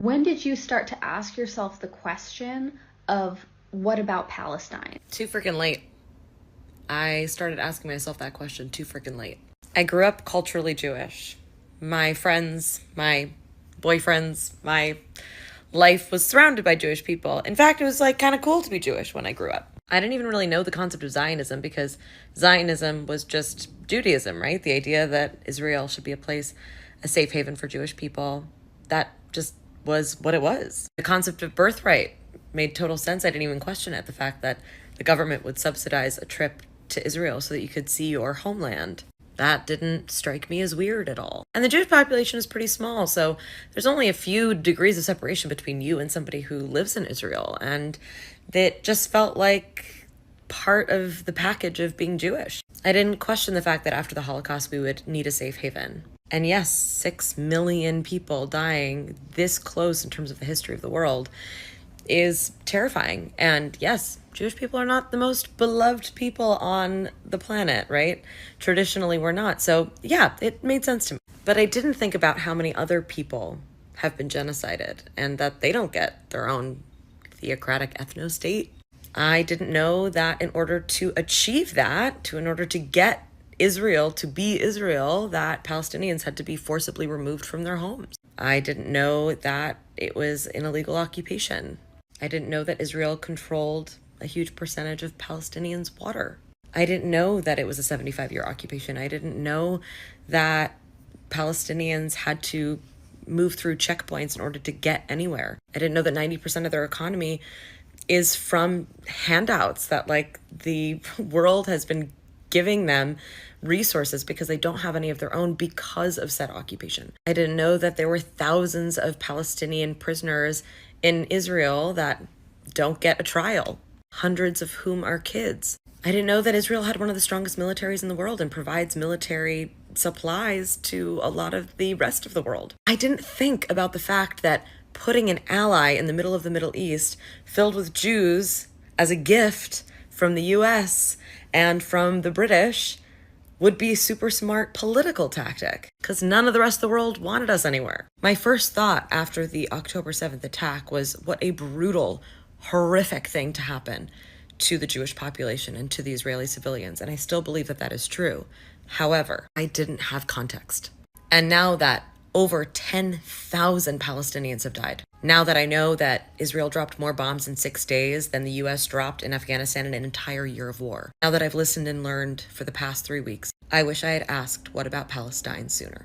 When did you start to ask yourself the question of what about Palestine? Too freaking late. I started asking myself that question too freaking late. I grew up culturally Jewish. My friends, my boyfriends, my life was surrounded by Jewish people. In fact, it was like kind of cool to be Jewish when I grew up. I didn't even really know the concept of Zionism because Zionism was just Judaism, right? The idea that Israel should be a place, a safe haven for Jewish people. That just was what it was. The concept of birthright made total sense. I didn't even question it. The fact that the government would subsidize a trip to Israel so that you could see your homeland. That didn't strike me as weird at all. And the Jewish population is pretty small, so there's only a few degrees of separation between you and somebody who lives in Israel. And it just felt like part of the package of being Jewish. I didn't question the fact that after the Holocaust, we would need a safe haven. And yes, 6 million people dying this close in terms of the history of the world is terrifying. And yes, Jewish people are not the most beloved people on the planet, right? Traditionally, we're not. So yeah, it made sense to me. But I didn't think about how many other people have been genocided and that they don't get their own theocratic ethno-state. I didn't know that in order to achieve that, in order to get Israel to be Israel, that Palestinians had to be forcibly removed from their homes. I didn't know that it was an illegal occupation. I didn't know that Israel controlled a huge percentage of Palestinians' water. I didn't know that it was a 75-year occupation. I didn't know that Palestinians had to move through checkpoints in order to get anywhere. I didn't know that 90% of their economy is from handouts that like the world has been giving them resources because they don't have any of their own because of said occupation. I didn't know that there were thousands of Palestinian prisoners in Israel that don't get a trial, hundreds of whom are kids. I didn't know that Israel had one of the strongest militaries in the world and provides military supplies to a lot of the rest of the world. I didn't think about the fact that putting an ally in the middle of the Middle East filled with Jews as a gift from the US and from the British would be a super smart political tactic because none of the rest of the world wanted us anywhere. My first thought after the October 7th attack was what a brutal, horrific thing to happen to the Jewish population and to the Israeli civilians. And I still believe that that is true. However, I didn't have context. And now that over 10,000 Palestinians have died. Now that I know that Israel dropped more bombs in 6 days than the US dropped in Afghanistan in an entire year of war. Now that I've listened and learned for the past 3 weeks, I wish I had asked, what about Palestine sooner?